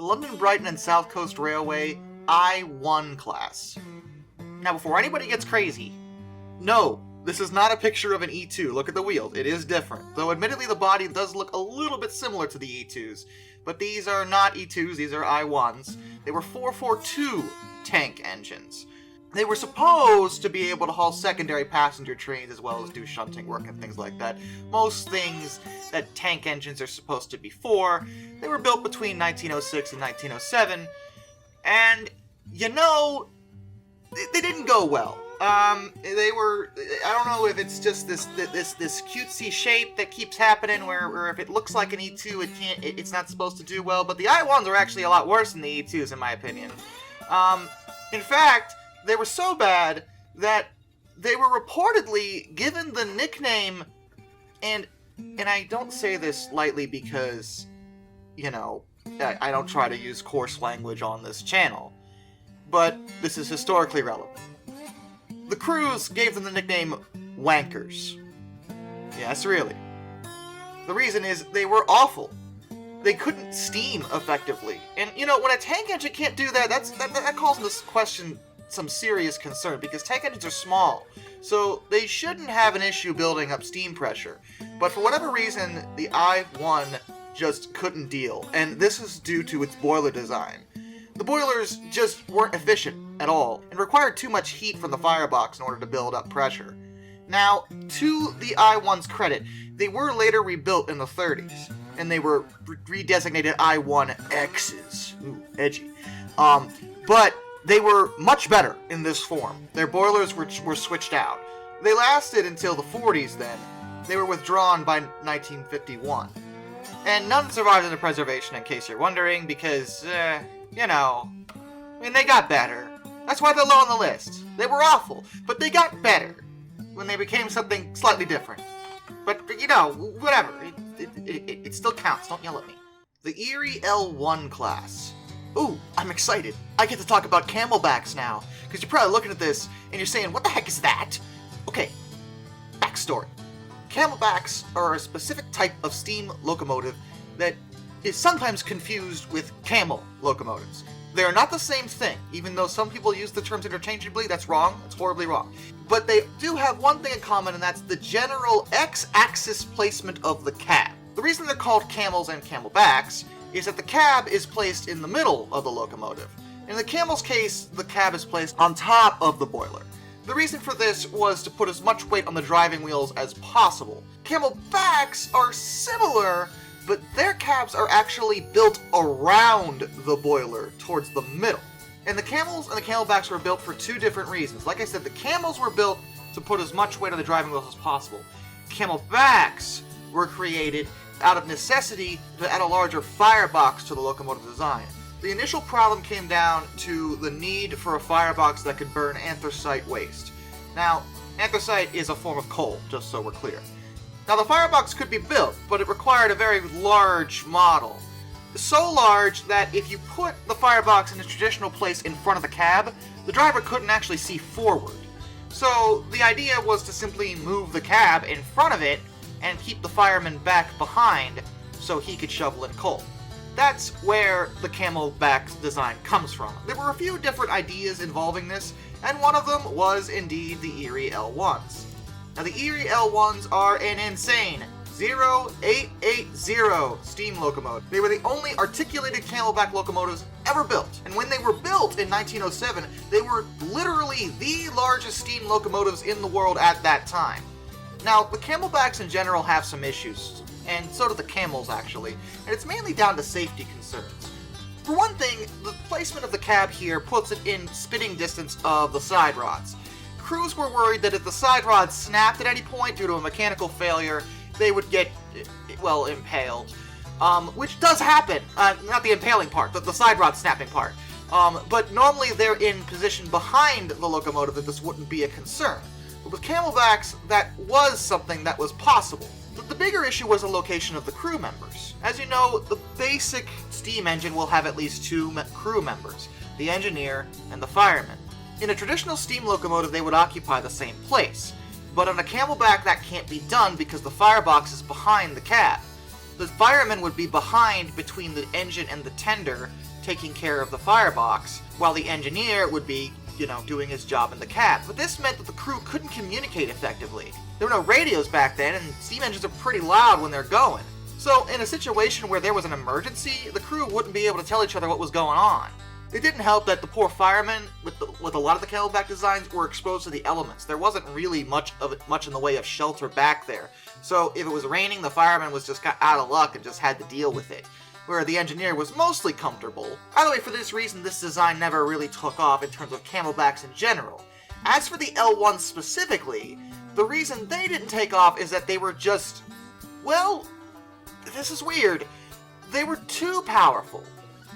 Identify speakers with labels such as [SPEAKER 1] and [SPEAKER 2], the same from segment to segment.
[SPEAKER 1] London Brighton and South Coast Railway I-1 class. Now before anybody gets crazy, no, this is not a picture of an E2. Look at the wheels, it is different. Though admittedly the body does look a little bit similar to the E2s, but these are not E2s, these are I-1s. They were 442 tank engines. They were supposed to be able to haul secondary passenger trains as well as do shunting work and things like that. Most things that tank engines are supposed to be for. They were built between 1906 and 1907, and you know, they didn't go well. They were, I don't know if it's just this cutesy shape that keeps happening where if it looks like an E2, it's not supposed to do well, but the I-1s are actually a lot worse than the E2s in my opinion. In fact, they were so bad that they were reportedly given the nickname, and I don't say this lightly because, you know, I don't try to use coarse language on this channel, but this is historically relevant. The crews gave them the nickname Wankers. Yes, really. The reason is they were awful. They couldn't steam effectively. And, you know, when a tank engine can't do that, that calls into question some serious concern, because tank engines are small, so they shouldn't have an issue building up steam pressure. But for whatever reason, the I-1 just couldn't deal, and this is due to its boiler design. The boilers just weren't efficient at all, and required too much heat from the firebox in order to build up pressure. Now, to the I-1's credit, they were later rebuilt in the 30s, and they were redesignated I-1X's. Ooh, edgy. But they were much better in this form. Their boilers were switched out. They lasted until the 40s then. They were withdrawn by 1951. And none survived into preservation, in case you're wondering, because, you know, I mean, they got better. That's why they're low on the list. They were awful, but they got better when they became something slightly different. But, you know, whatever. It still counts. Don't yell at me. The Erie L1 class. Ooh, I'm excited. I get to talk about camelbacks now, because you're probably looking at this and you're saying, what the heck is that? Okay, backstory. Camelbacks are a specific type of steam locomotive that is sometimes confused with camel locomotives. They are not the same thing, even though some people use the terms interchangeably. That's wrong. That's horribly wrong. But they do have one thing in common, and that's the general X-axis placement of the cab. The reason they're called camels and camelbacks is that the cab is placed in the middle of the locomotive. In the camel's case, the cab is placed on top of the boiler. The reason for this was to put as much weight on the driving wheels as possible. Camelbacks are similar, but their cabs are actually built around the boiler towards the middle. And the camels and the camelbacks were built for two different reasons. Like I said, the camels were built to put as much weight on the driving wheels as possible. Camelbacks were created out of necessity to add a larger firebox to the locomotive design. The initial problem came down to the need for a firebox that could burn anthracite waste. Now, anthracite is a form of coal, just so we're clear. Now, the firebox could be built, but it required a very large model. So large that if you put the firebox in a traditional place in front of the cab, the driver couldn't actually see forward. So the idea was to simply move the cab in front of it and keep the fireman back behind so he could shovel in coal. That's where the camelback design comes from. There were a few different ideas involving this, and one of them was indeed the Erie L1s. Now the Erie L1s are an insane 0880 steam locomotive. They were the only articulated camelback locomotives ever built, and when they were built in 1907, they were literally the largest steam locomotives in the world at that time. Now, the camelbacks in general have some issues, and so do the camels actually, and it's mainly down to safety concerns. For one thing, the placement of the cab here puts it in spitting distance of the side rods. Crews were worried that if the side rods snapped at any point due to a mechanical failure, they would get, well, impaled. Which does happen. Not the impaling part, the side rod snapping part. But normally they're in position behind the locomotive that this wouldn't be a concern. But with camelbacks, that was something that was possible. The bigger issue was the location of the crew members. As you know, the basic steam engine will have at least two crew members, the engineer and the fireman. In a traditional steam locomotive, they would occupy the same place. But on a camelback, that can't be done because the firebox is behind the cab. The fireman would be behind between the engine and the tender, taking care of the firebox, while the engineer would be, doing his job in the cab. But this meant that the crew couldn't communicate effectively. There were no radios back then, and steam engines are pretty loud when they're going. So, in a situation where there was an emergency, the crew wouldn't be able to tell each other what was going on. It didn't help that the poor firemen, with a lot of the Camelback designs, were exposed to the elements. There wasn't really much in the way of shelter back there. So, if it was raining, the fireman was just out of luck and just had to deal with it, where the engineer was mostly comfortable. By the way, for this reason, this design never really took off in terms of Camelbacks in general. As for the L1 specifically, the reason they didn't take off is that they were just, well, this is weird. They were too powerful.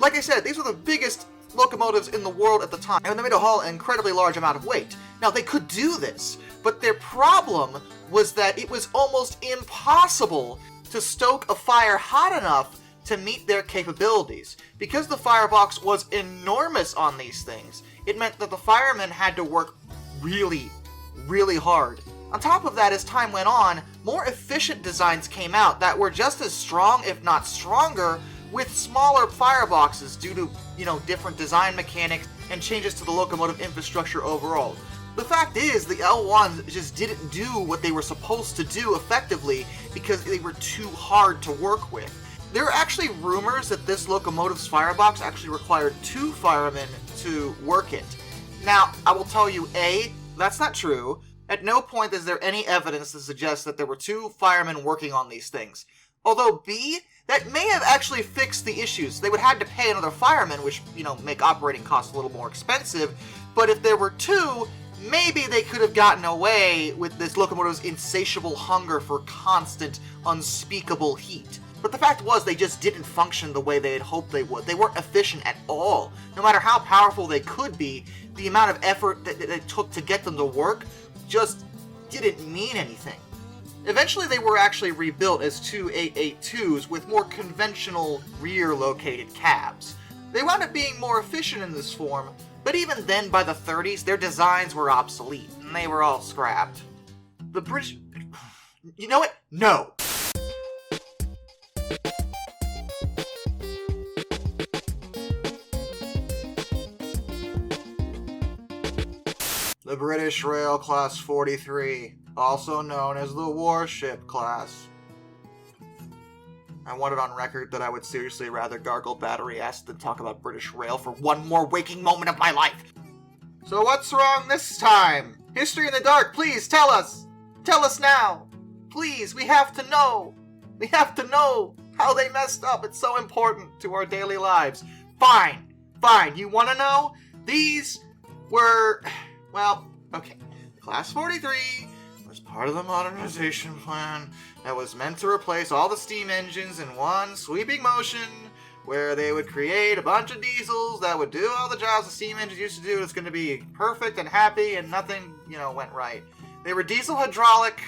[SPEAKER 1] Like I said, these were the biggest locomotives in the world at the time, and they made a haul an incredibly large amount of weight. Now, they could do this, but their problem was that it was almost impossible to stoke a fire hot enough to meet their capabilities. Because the firebox was enormous on these things, it meant that the firemen had to work really, really hard. On top of that, as time went on, more efficient designs came out that were just as strong, if not stronger, with smaller fireboxes due to, different design mechanics and changes to the locomotive infrastructure overall. The fact is, the L1s just didn't do what they were supposed to do effectively because they were too hard to work with. There are actually rumors that this locomotive's firebox actually required 2 firemen to work it. Now, I will tell you, A, that's not true. At no point is there any evidence to suggest that there were 2 firemen working on these things. Although, B, that may have actually fixed the issues. They would have had to pay another fireman, which, make operating costs a little more expensive. But if there were 2, maybe they could have gotten away with this locomotive's insatiable hunger for constant, unspeakable heat. But the fact was, they just didn't function the way they had hoped they would. They weren't efficient at all. No matter how powerful they could be, the amount of effort that it took to get them to work just didn't mean anything. Eventually, they were actually rebuilt as 2 882s with more conventional rear-located cabs. They wound up being more efficient in this form, but even then, by the 30s, their designs were obsolete, and they were all scrapped. The British... You know what? No! The British Rail Class 43, also known as the Warship Class. I want it on record that I would seriously rather gargle battery acid than talk about British Rail for one more waking moment of my life. So what's wrong this time? History in the Dark, please tell us! Tell us now! Please, we have to know! We have to know how they messed up. It's so important to our daily lives. Fine, you want to know? These were... Well, okay. Class 43 was part of the modernization plan that was meant to replace all the steam engines in one sweeping motion, where they would create a bunch of diesels that would do all the jobs the steam engines used to do. It's going to be perfect and happy, and nothing, went right. They were diesel hydraulic,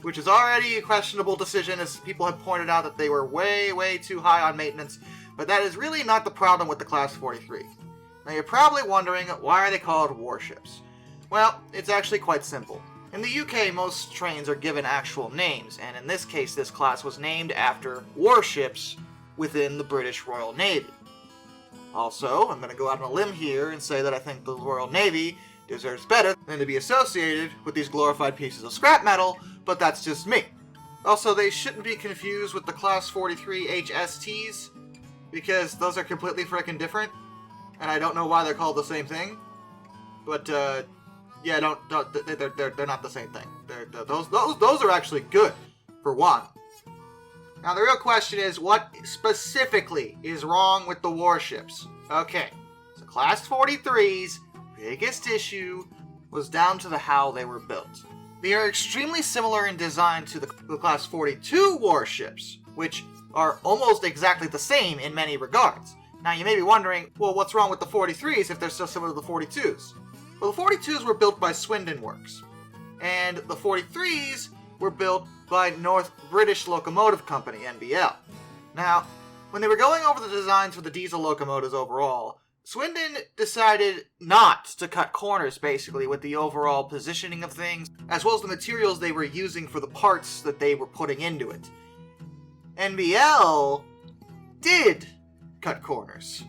[SPEAKER 1] which is already a questionable decision, as people have pointed out that they were way, way too high on maintenance, but that is really not the problem with the Class 43. Now you're probably wondering, why are they called warships? Well, it's actually quite simple. In the UK, most trains are given actual names, and in this case, this class was named after warships within the British Royal Navy. Also, I'm going to go out on a limb here and say that I think the Royal Navy deserves better than to be associated with these glorified pieces of scrap metal, but that's just me. Also, they shouldn't be confused with the Class 43 HSTs, because those are completely frickin' different, and I don't know why they're called the same thing, but, yeah, they're not the same thing. Those are actually good, for one. Now, the real question is, what specifically is wrong with the warships? Okay, so Class 43's biggest issue was down to how they were built. They are extremely similar in design to the Class 42 warships, which are almost exactly the same in many regards. Now, you may be wondering, well, what's wrong with the 43s if they're so similar to the 42s? Well, the 42s were built by Swindon Works, and the 43s were built by North British Locomotive Company, NBL. Now, when they were going over the designs for the diesel locomotives overall, Swindon decided not to cut corners, basically, with the overall positioning of things, as well as the materials they were using for the parts that they were putting into it. NBL did cut corners.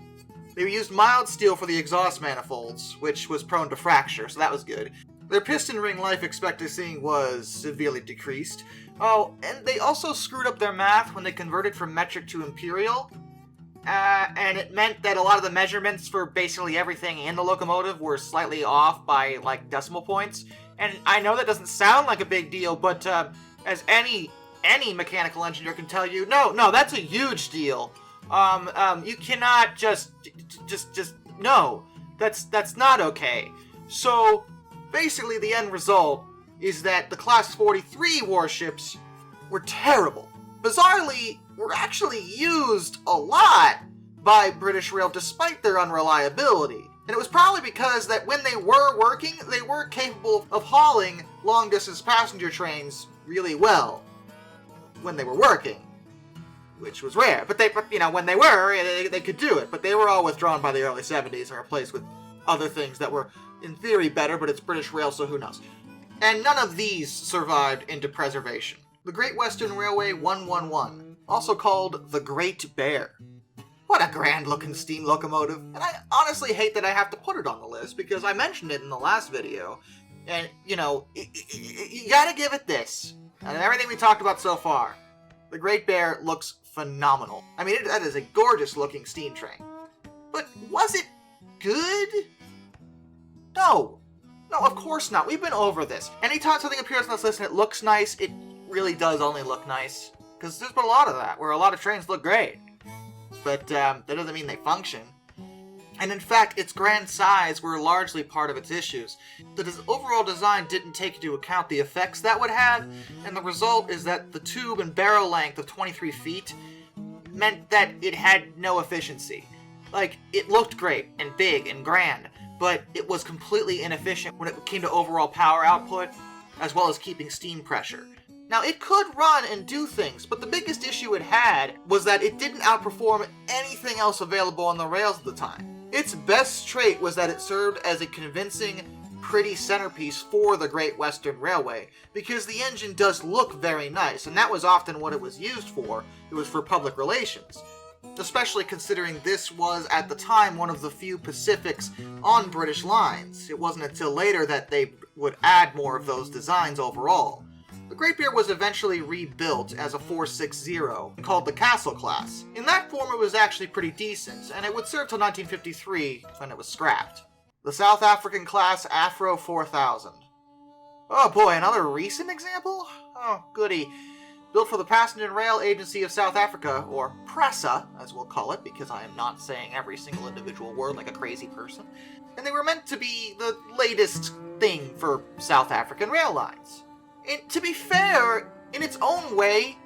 [SPEAKER 1] They used mild steel for the exhaust manifolds, which was prone to fracture, so that was good. Their piston ring life expectancy was severely decreased. Oh, and they also screwed up their math when they converted from metric to imperial. And it meant that a lot of the measurements for basically everything in the locomotive were slightly off by, like, decimal points. And I know that doesn't sound like a big deal, but as any mechanical engineer can tell you, no, that's a huge deal. You cannot just no, that's not okay. So basically the end result is that the Class 43 warships were terrible. Bizarrely, were actually used a lot by British Rail despite their unreliability. And it was probably because that when they were working, they were capable of hauling long-distance passenger trains really well when they were working, which was rare. But when they were, they could do it. But they were all withdrawn by the early 70s and replaced with other things that were, in theory, better, but it's British Rail, so who knows. And none of these survived into preservation. The Great Western Railway 111, also called the Great Bear. What a grand-looking steam locomotive, and I honestly hate that I have to put it on the list, because I mentioned it in the last video, and, you gotta give it this. Out of everything we talked about so far, the Great Bear looks phenomenal. I mean, that is a gorgeous-looking steam train. But was it good? No, of course not. We've been over this. Anytime something appears on this list and it looks nice, it really does only look nice. Because there's been a lot of that, where a lot of trains look great. But that doesn't mean they function. And in fact, its grand size were largely part of its issues. The overall design didn't take into account the effects that would have, and the result is that the tube and barrel length of 23 feet meant that it had no efficiency. Like, it looked great and big and grand, but it was completely inefficient when it came to overall power output, as well as keeping steam pressure. Now, it could run and do things, but the biggest issue it had was that it didn't outperform anything else available on the rails at the time. Its best trait was that it served as a convincing, pretty centerpiece for the Great Western Railway, because the engine does look very nice, and that was often what it was used for. It was for public relations. Especially considering this was, at the time, one of the few Pacifics on British lines. It wasn't until later that they would add more of those designs overall. The Great Bear was eventually rebuilt as a 460 called the Castle class. In that form it was actually pretty decent, and it would serve till 1953 when it was scrapped. The South African class Afro 4000. Oh boy, another recent example? Oh, goody. Built for the Passenger Rail Agency of South Africa, or PRASA, as we'll call it, because I am not saying every single individual word like a crazy person. And they were meant to be the latest thing for South African rail lines. And to be fair, in its own way,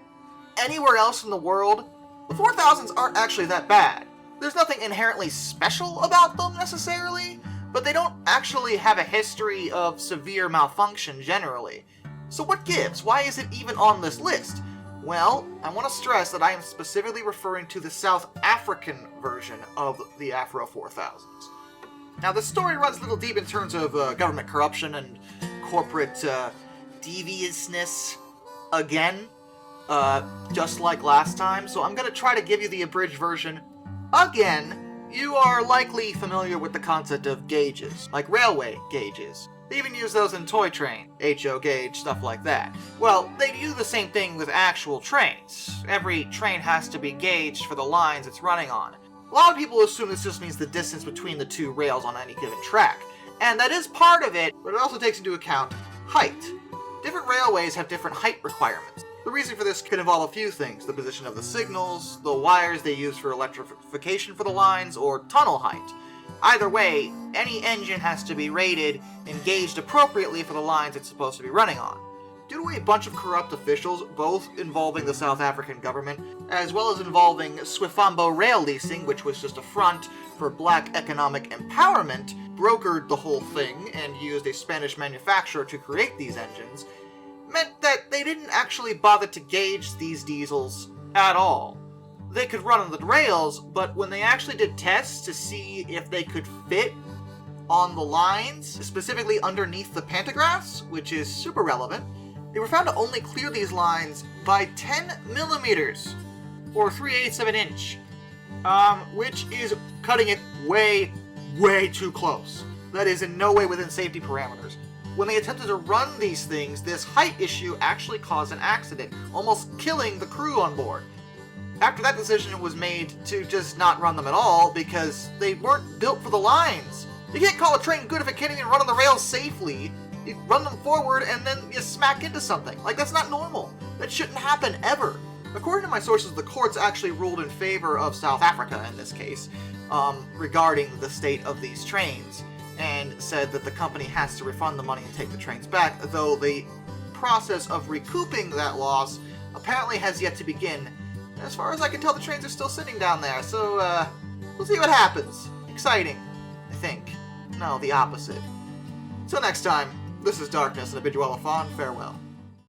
[SPEAKER 1] anywhere else in the world, the 4000s aren't actually that bad. There's nothing inherently special about them, necessarily, but they don't actually have a history of severe malfunction generally. So what gives? Why is it even on this list? Well, I want to stress that I am specifically referring to the South African version of the Afro 4000s. Now, the story runs a little deep in terms of government corruption and corporate deviousness again, just like last time, so I'm going to try to give you the abridged version again. You are likely familiar with the concept of gauges, like railway gauges. They even use those in toy train, HO gauge, stuff like that. Well, they do the same thing with actual trains. Every train has to be gauged for the lines it's running on. A lot of people assume this just means the distance between the two rails on any given track, and that is part of it, but it also takes into account height. Different railways have different height requirements. The reason for this can involve a few things: the position of the signals, the wires they use for electrification for the lines, or tunnel height. Either way, any engine has to be rated and gauged appropriately for the lines it's supposed to be running on. Due to a bunch of corrupt officials, both involving the South African government, as well as involving Swifambo Rail Leasing, which was just a front for black economic empowerment, brokered the whole thing and used a Spanish manufacturer to create these engines, meant that they didn't actually bother to gauge these diesels at all. They could run on the rails, but when they actually did tests to see if they could fit on the lines, specifically underneath the pantographs, which is super relevant, they were found to only clear these lines by 10 millimeters, or 3/8 of an inch. which is cutting it way, way too close. That is in no way within safety parameters. When they attempted to run these things, this height issue actually caused an accident, almost killing the crew on board. After that decision was made to just not run them at all because they weren't built for the lines. You can't call a train good if it can't even run on the rails safely. You run them forward and then you smack into something. Like, that's not normal. That shouldn't happen ever. According to my sources, the courts actually ruled in favor of South Africa in this case, regarding the state of these trains, and said that the company has to refund the money and take the trains back, though the process of recouping that loss apparently has yet to begin. As far as I can tell, the trains are still sitting down there, so we'll see what happens. Exciting, I think. No, the opposite. Till next time, this is Darkness, and I bid you all a fond farewell.